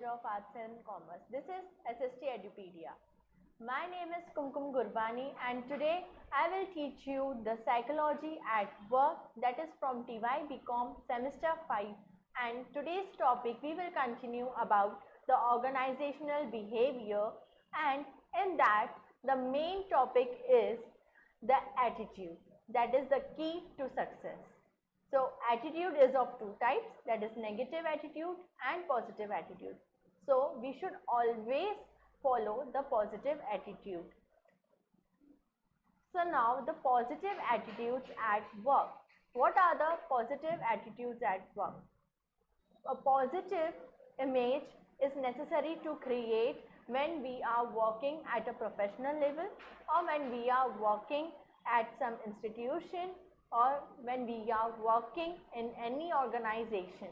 of Arts and Commerce. This is SST Edupedia. My name is Kumkum Gurbani and today I will teach you the psychology at work, that is from TY BCom semester 5, and today's topic we will continue about the organizational behavior, and in that the main topic is the attitude, that is the key to success. So attitude is of two types, that is negative attitude and positive attitude. So we should always follow the positive attitude. So now the positive attitudes at work. What are the positive attitudes at work? A positive image is necessary to create when we are working at a professional level, or when we are working at some institution, or when we are working in any organization.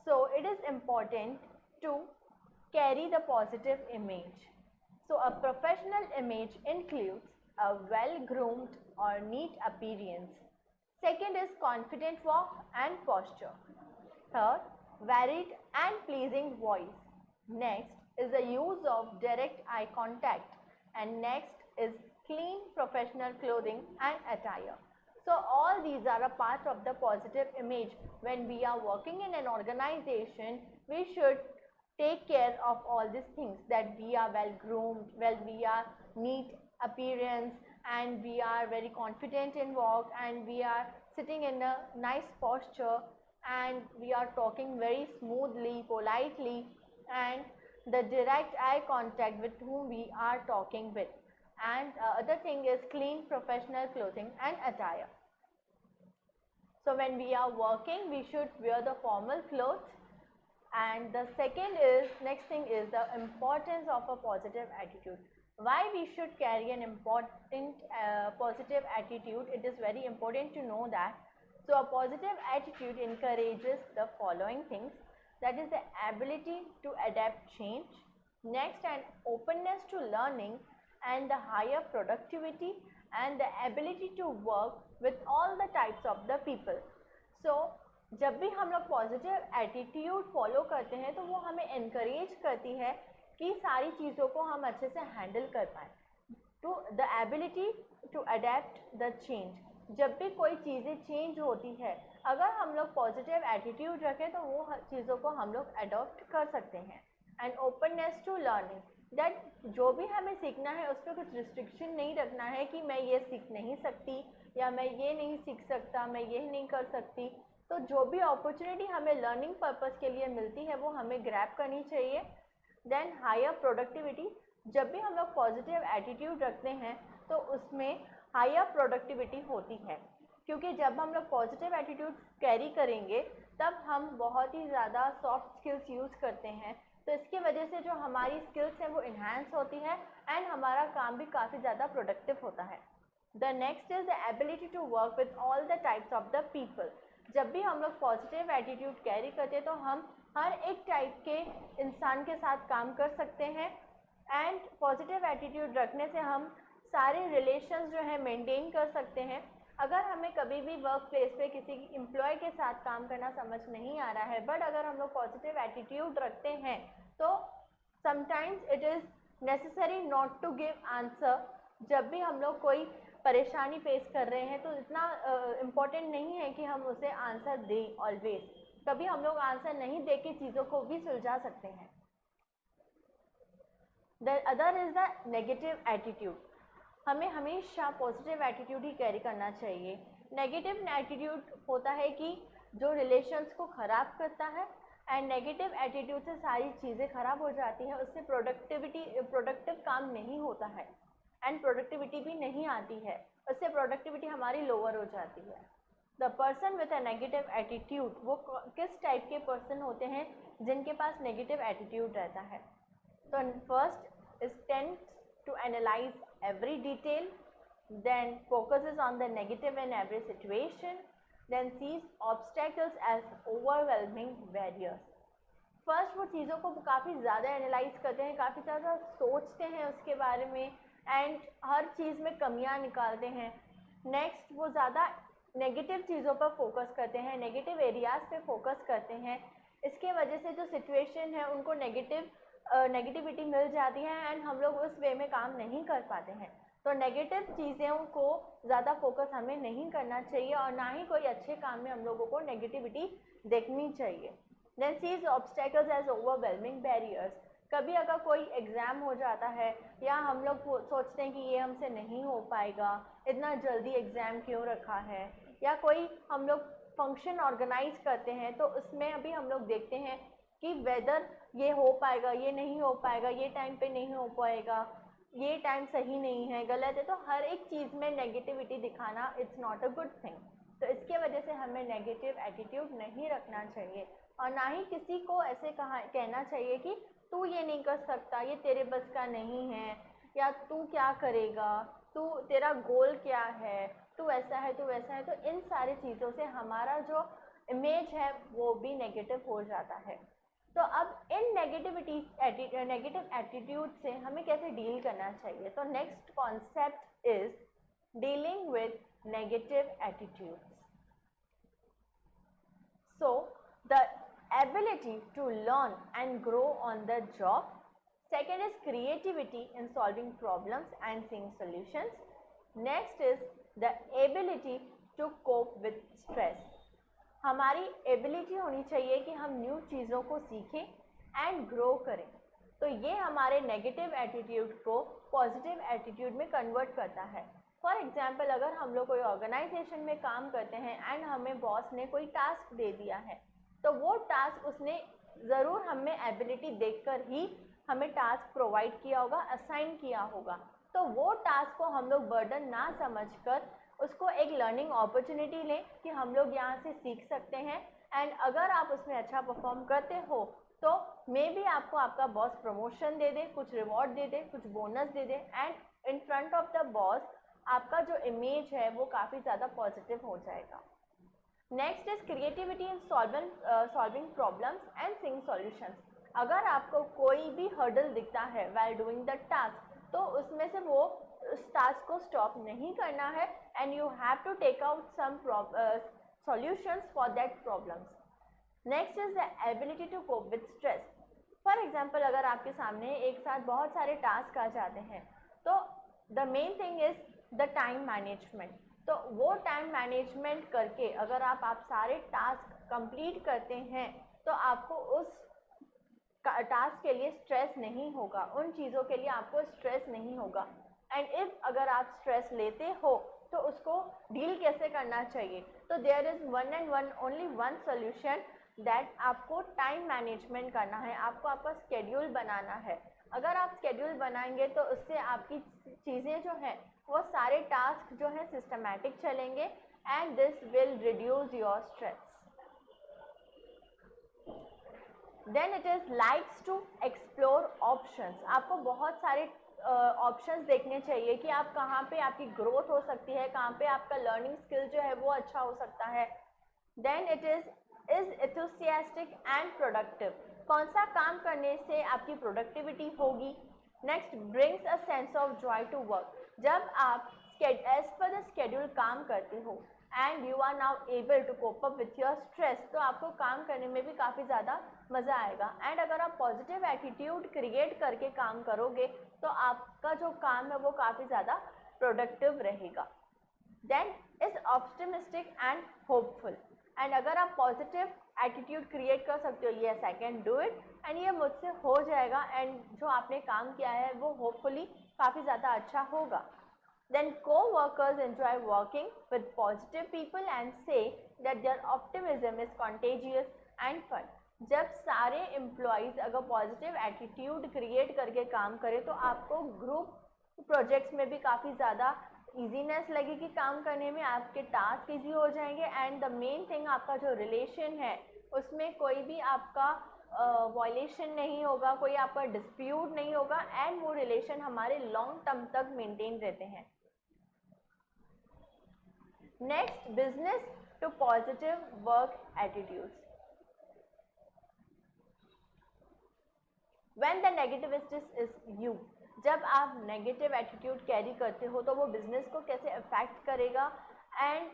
So it is important to carry the positive image. So a professional image includes a well-groomed or neat appearance. Second is confident walk and posture. Third, varied and pleasing voice. Next is the use of direct eye contact, and next is clean professional clothing and attire. So all these are a part of the positive image. When we are working in an organization, we should take care of all these things, that we are well groomed, we are neat appearance, and we are very confident in walk, and we are sitting in a nice posture, and we are talking very smoothly, politely, and the direct eye contact with whom we are talking with. And other thing is clean professional clothing and attire. So when we are working, we should wear the formal clothes. And the next thing is the importance of a positive attitude. Why we should carry an important positive attitude? It is very important to know that. So a positive attitude encourages the following things, that is the ability to adapt change, next an openness to learning, and the higher productivity, and the ability to work with all the types of the people. So जब भी हम लोग positive attitude follow करते हैं तो वो हमें encourage करती है कि सारी चीज़ों को हम अच्छे से हैंडल कर पाएँ, to the ability to adapt the change. जब भी कोई चीज़ें चेंज होती है, अगर हम लोग पॉजिटिव एटीट्यूड रखें तो वो चीज़ों को हम लोग अडॉप्ट कर सकते हैं. And openness to learning, that जो भी हमें सीखना है उस पर कुछ रिस्ट्रिक्शन नहीं रखना है कि मैं ये सीख नहीं सकती, या मैं ये नहीं सीख सकता, मैं ये नहीं कर सकती. तो जो भी अपॉर्चुनिटी हमें लर्निंग पर्पस के लिए मिलती है वो हमें ग्रैब करनी चाहिए. देन हायर प्रोडक्टिविटी, जब भी हम लोग पॉजिटिव एटीट्यूड रखते हैं तो उसमें हायर प्रोडक्टिविटी होती है, क्योंकि जब हम लोग पॉजिटिव एटीट्यूड कैरी करेंगे तब हम बहुत ही ज़्यादा सॉफ्ट स्किल्स यूज़ करते हैं. तो इसकी वजह से जो हमारी स्किल्स हैं वो इन्हांस होती है एंड हमारा काम भी काफ़ी ज़्यादा प्रोडक्टिव होता है. The next is the ability to work with all the types of the people. जब भी हम लोग पॉजिटिव एटीट्यूड कैरी करते हैं तो हम हर एक टाइप के इंसान के साथ काम कर सकते हैं. एंड पॉजिटिव एटीट्यूड रखने से हम सारे रिलेशंस जो है मेंटेन कर सकते हैं. अगर हमें कभी भी वर्क प्लेस पे किसी एम्प्लॉय के साथ काम करना समझ नहीं आ रहा है, बट अगर हम लोग पॉजिटिव एटीट्यूड रखते हैं तो sometimes it is necessary not to give answer. जब भी हम लोग कोई परेशानी फेस कर रहे हैं तो इतना इम्पोर्टेंट नहीं है कि हम उसे आंसर दें ऑलवेज. कभी हम लोग आंसर नहीं दे के चीज़ों को भी सुलझा सकते हैं. The other is the negative attitude. हमें हमेशा पॉजिटिव एटीट्यूड ही कैरी करना चाहिए. नेगेटिव एटीट्यूड होता है कि जो रिलेशंस को ख़राब करता है, एंड नेगेटिव एटीट्यूड से सारी चीज़ें ख़राब हो जाती हैं. उससे प्रोडक्टिव काम नहीं होता है एंड प्रोडक्टिविटी भी नहीं आती है. उससे प्रोडक्टिविटी हमारी लोअर हो जाती है. The person with a negative attitude, वो किस टाइप के पर्सन होते हैं जिनके पास नेगेटिव एटीट्यूड रहता है? तो first is tends to analyse every detail, then focuses on the negative in every situation, then sees obstacles as overwhelming barriers. First वो चीज़ों को काफ़ी ज़्यादा एनालाइज करते हैं, काफ़ी ज़्यादा सोचते हैं उसके बारे में, एंड हर चीज़ में कमियां निकालते हैं. नेक्स्ट वो ज़्यादा नेगेटिव चीज़ों पर फोकस करते हैं, नेगेटिव एरियाज़ पे फोकस करते हैं. इसके वजह से जो सिचुएशन है उनको नेगेटिविटी मिल जाती है एंड हम लोग उस वे में काम नहीं कर पाते हैं। तो नेगेटिव चीज़ों को ज़्यादा फोकस हमें नहीं करना चाहिए और ना ही कोई अच्छे काम में हम लोगों को नेगेटिविटी देखनी चाहिए। Then sees obstacles as overwhelming barriers. कभी अगर कोई एग्ज़ाम हो जाता है या हम लोग सोचते हैं कि ये हमसे नहीं हो पाएगा, इतना जल्दी एग्ज़ाम क्यों रखा है, या कोई हम लोग फंक्शन ऑर्गेनाइज करते हैं तो उसमें अभी हम लोग देखते हैं कि वेदर ये हो पाएगा, ये नहीं हो पाएगा, ये टाइम पे नहीं हो पाएगा, ये टाइम सही नहीं है, गलत है। तो हर एक चीज़ में नेगेटिविटी दिखाना it's not a good thing. तो इसके वजह से हमें नेगेटिव एटीट्यूड नहीं रखना चाहिए और ना ही किसी को ऐसे कहना चाहिए कि तू ये नहीं कर सकता, ये तेरे बस का नहीं है, या तू क्या करेगा, तू तेरा गोल क्या है, तू ऐसा है, तू वैसा है। तो इन सारी चीज़ों से हमारा जो इमेज है वो भी नेगेटिव हो जाता है। तो अब इन नेगेटिव एटीट्यूड से हमें कैसे डील करना चाहिए? तो next concept is dealing with negative attitudes. So the ability to learn and grow on the job. Second is creativity in solving problems and seeing solutions. Next is the ability to cope with stress. हमारी ability होनी चाहिए कि हम new चीज़ों को सीखें and grow करें। तो ये हमारे नेगेटिव एटीट्यूड को पॉजिटिव एटीट्यूड में कन्वर्ट करता है। फॉर एग्जाम्पल, अगर हम लोग कोई ऑर्गेनाइजेशन में काम करते हैं एंड हमें बॉस ने कोई टास्क दे दिया है, तो वो टास्क उसने ज़रूर हमें एबिलिटी देखकर ही हमें टास्क प्रोवाइड किया होगा, असाइन किया होगा। तो वो टास्क को हम लोग बर्डन ना समझकर उसको एक लर्निंग अपॉर्चुनिटी लें कि हम लोग यहाँ से सीख सकते हैं एंड अगर आप उसमें अच्छा परफॉर्म करते हो तो मे बी आपको आपका बॉस प्रमोशन दे दे, कुछ रिवॉर्ड दे दे, कुछ bonus they they and in front of the boss आपका जो इमेज है वो काफ़ी ज़्यादा पॉजिटिव हो जाएगा। Next is creativity in solving problems and seeing solutions. अगर आपको कोई भी हर्डल दिखता है व्हाइल डूइंग द टास्क, तो उसमें से वो उस टास्क को स्टॉप नहीं करना है and you have to take out some solutions for that problems. Next is the ability to cope with stress. For example, अगर आपके सामने एक साथ बहुत सारे टास्क आ जाते हैं तो the main thing is the time management. तो वो टाइम मैनेजमेंट करके अगर आप सारे टास्क कंप्लीट करते हैं तो आपको उस टास्क के लिए स्ट्रेस नहीं होगा, उन चीज़ों के लिए आपको स्ट्रेस नहीं होगा। एंड इफ अगर आप स्ट्रेस लेते हो तो उसको डील कैसे करना चाहिए? तो there is one and one only one solution, that आपको टाइम मैनेजमेंट करना है, आपको आपका स्केड्यूल बनाना है। अगर आप स्केड्यूल बनाएंगे तो उससे आपकी चीज़ें जो हैं वो सारे टास्क जो हैं सिस्टमैटिक चलेंगे and this will reduce your stress. Then it is likes to explore options. आपको बहुत सारे ऑप्शंस देखने चाहिए कि आप कहाँ पे आपकी ग्रोथ हो सकती है, कहाँ पे आपका लर्निंग स्किल जो है वो अच्छा हो सकता है। Then it is enthusiastic and productive. कौन सा काम करने से आपकी प्रोडक्टिविटी होगी। Next, brings a sense of joy to work. जब आप एज पर द स्केड्यूल काम करते हो and you are now able to cope up with your stress, तो आपको काम करने में भी काफ़ी ज़्यादा मज़ा आएगा। एंड अगर आप पॉजिटिव एटीट्यूड क्रिएट करके काम करोगे तो आपका जो काम है वो काफ़ी ज़्यादा प्रोडक्टिव रहेगा। Then is optimistic and hopeful. And अगर आप पॉजिटिव एटीट्यूड क्रिएट कर सकते हो, yes I can do it and ये मुझसे हो जाएगा एंड जो आपने काम किया है वो होपफुली काफ़ी ज़्यादा अच्छा होगा। Then co-workers enjoy working with positive people and say that their optimism is contagious and fun. जब सारे एम्प्लॉयज़ अगर पॉजिटिव एटीट्यूड क्रिएट करके काम करें तो आपको ग्रुप प्रोजेक्ट्स में भी काफ़ी ज़्यादा ईजीनेस लगेगी काम करने में, आपके टास्क ईजी हो जाएंगे एंड द मेन थिंग आपका जो रिलेशन है उसमें कोई भी आपका वायलेशन नहीं होगा, कोई आपका डिस्प्यूट नहीं होगा एंड वो रिलेशन हमारे लॉन्ग टर्म तक मेंटेन रहते हैं। Next, business to positive work attitudes. When the negativist is you. जब आप नेगेटिव एटीट्यूड कैरी करते हो तो वो बिजनेस को कैसे अफेक्ट करेगा। And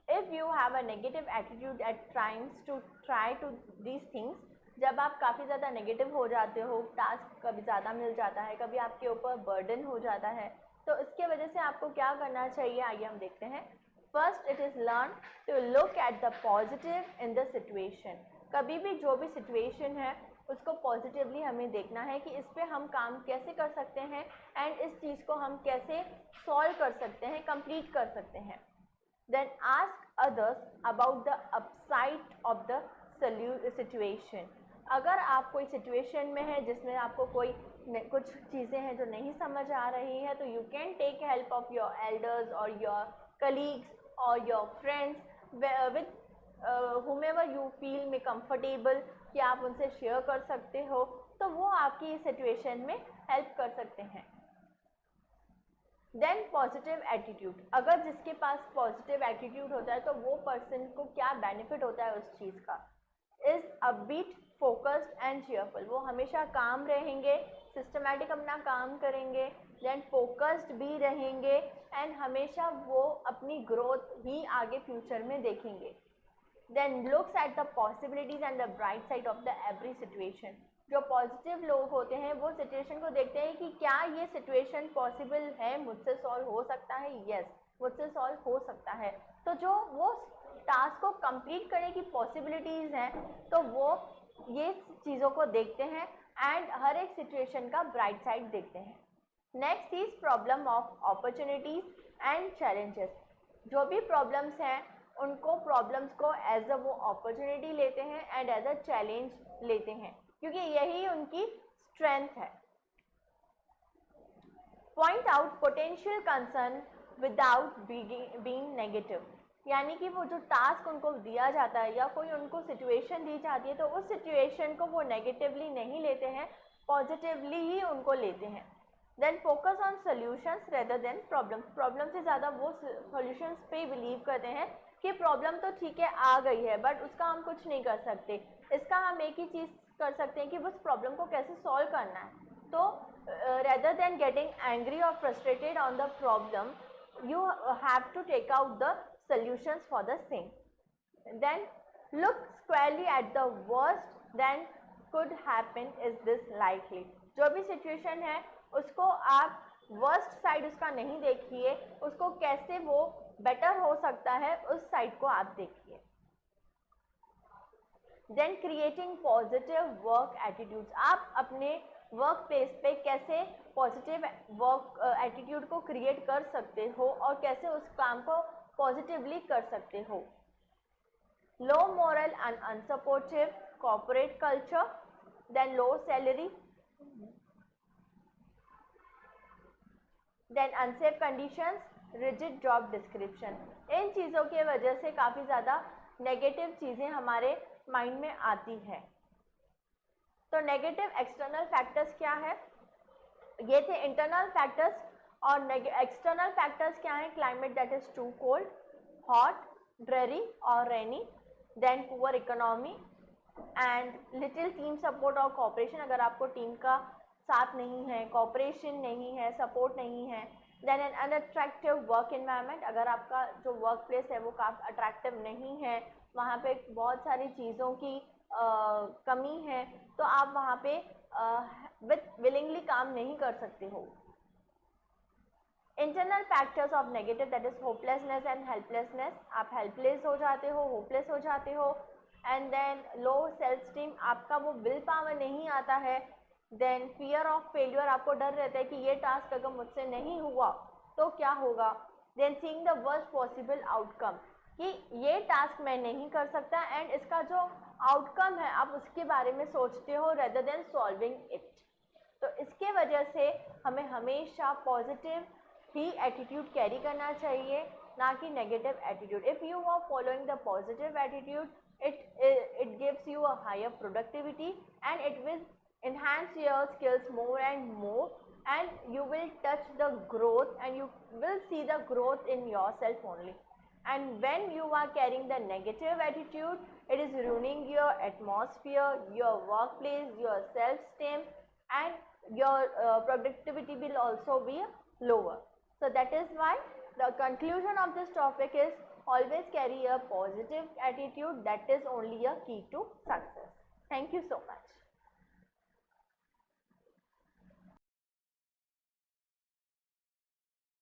if you have a negative attitude at times to try to these things, जब आप काफ़ी ज़्यादा नेगेटिव हो जाते हो, टास्क कभी ज़्यादा मिल जाता है, कभी आपके ऊपर बर्डन हो जाता है, तो इसके वजह से आपको क्या करना चाहिए, आइए हम देखते हैं। First, it is learn to look at the positive in the situation. कभी भी जो भी सिचुएशन है उसको पॉजिटिवली हमें देखना है कि इस पे हम काम कैसे कर सकते हैं एंड इस चीज़ को हम कैसे सॉल्व कर सकते हैं, कंप्लीट कर सकते हैं। Then ask others about the upside of the situation. अगर आप कोई सिचुएशन में है जिसमें आपको कोई कुछ चीज़ें हैं जो नहीं समझ आ रही है, तो you can take help of your elders और योर कलीग्स और your friends with whomever you feel में कंफर्टेबल कि आप उनसे शेयर कर सकते हो, तो वो आपकी इस सिचुएशन में हेल्प कर सकते हैं। Then positive attitude. अगर जिसके पास पॉजिटिव एटीट्यूड होता है तो वो पर्सन को क्या बेनिफिट होता है उस चीज़ का, is upbeat, focused and cheerful. वो हमेशा काम रहेंगे, सिस्टमैटिक अपना काम करेंगे, देन फोकस्ड भी रहेंगे एंड हमेशा वो अपनी ग्रोथ ही आगे फ्यूचर में देखेंगे। Then looks at the possibilities and the bright side of the every situation. जो पॉजिटिव लोग होते हैं वो सिचुएशन को देखते हैं कि क्या ये सिचुएशन पॉसिबल है, मुझसे सॉल्व हो सकता है, यस मुझसे सॉल्व हो सकता है। तो जो वो टास्क को कंप्लीट करने की पॉसिबिलिटीज़ हैं, तो वो ये चीज़ों को देखते हैं एंड हर एक सिचुएशन का ब्राइट साइड देखते हैं। Next is problem of opportunities and challenges. जो भी प्रॉब्लम्स हैं उनको प्रॉब्लम्स को एज अ वो अपॉर्चुनिटी लेते हैं एंड एज अ चैलेंज लेते हैं, क्योंकि यही उनकी स्ट्रेंथ है। Point out potential concern without being negative. यानी कि वो जो टास्क उनको दिया जाता है या कोई उनको सिचुएशन दी जाती है, तो उस सिचुएशन को वो नेगेटिवली नहीं लेते हैं, पॉजिटिवली ही उनको लेते हैं। Then focus on solutions rather than problems. Problem से ज़्यादा वो सोल्यूशंस पे बिलीव करते हैं कि प्रॉब्लम तो ठीक है आ गई है बट उसका हम कुछ नहीं कर सकते, इसका हम एक ही चीज़ कर सकते हैं कि उस प्रॉब्लम को कैसे सॉल्व करना है। तो रेदर देन गेटिंग एंग्री और frustrated on the problem, you have to take out the solutions for the same. Then look squarely at the worst then could happen is this likely. जो भी situation है उसको आप worst side उसका नहीं देखिए, उसको कैसे वो बेटर हो सकता है उस साइड को आप देखिए। Then creating positive work attitudes. आप अपने वर्क प्लेस पे कैसे पॉजिटिव वर्क एटीट्यूड को क्रिएट कर सकते हो और कैसे उस काम को पॉजिटिवली कर सकते हो। Low morale and unsupportive corporate culture, then low salary, then unsafe conditions, rigid job description. इन चीज़ों की वजह से काफ़ी ज़्यादा नेगेटिव चीज़ें हमारे माइंड में आती है। तो नेगेटिव एक्सटर्नल फैक्टर्स क्या है, ये थे इंटरनल फैक्टर्स। और एक्सटर्नल फैक्टर्स क्या है, climate that is too cold, hot, dreary और rainy, then poor economy and little team support और कॉपरेशन। अगर आपको टीम का साथ नहीं है, कॉपरेशन नहीं है, सपोर्ट नहीं है। Then an unattractive work environment. अगर आपका जो वर्क प्लेस है वो काफ़ी अट्रैक्टिव नहीं है, वहाँ पे बहुत सारी चीज़ों की कमी है, तो आप वहाँ पे विलिंगली काम नहीं कर सकते हो। Internal factors of negative that is hopelessness and helplessness. आप हेल्पलेस हो जाते हो, होपलेस हो जाते हो। And then low self esteem, आपका वो विल पावर नहीं आता है। देन फियर ऑफ फेल्यूर, आपको डर रहता है कि ये टास्क अगर मुझसे नहीं हुआ तो क्या होगा। Then seeing the worst possible outcome, कि ये टास्क मैं नहीं कर सकता एंड इसका जो आउटकम है आप उसके बारे में सोचते हो रेदर देन सॉल्विंग इट। तो इसके वजह से हमें हमेशा पॉजिटिव ही एटीट्यूड कैरी करना चाहिए, ना कि negative attitude. If you are following the positive attitude, it gives you a higher productivity and it will enhance your skills more and more, and you will touch the growth and you will see the growth in yourself only. And when you are carrying the negative attitude, it is ruining your atmosphere, your workplace, your self-esteem, and your productivity will also be lower. So that is why the conclusion of this topic is always carry a positive attitude. That is only a key to success. Thank you so much.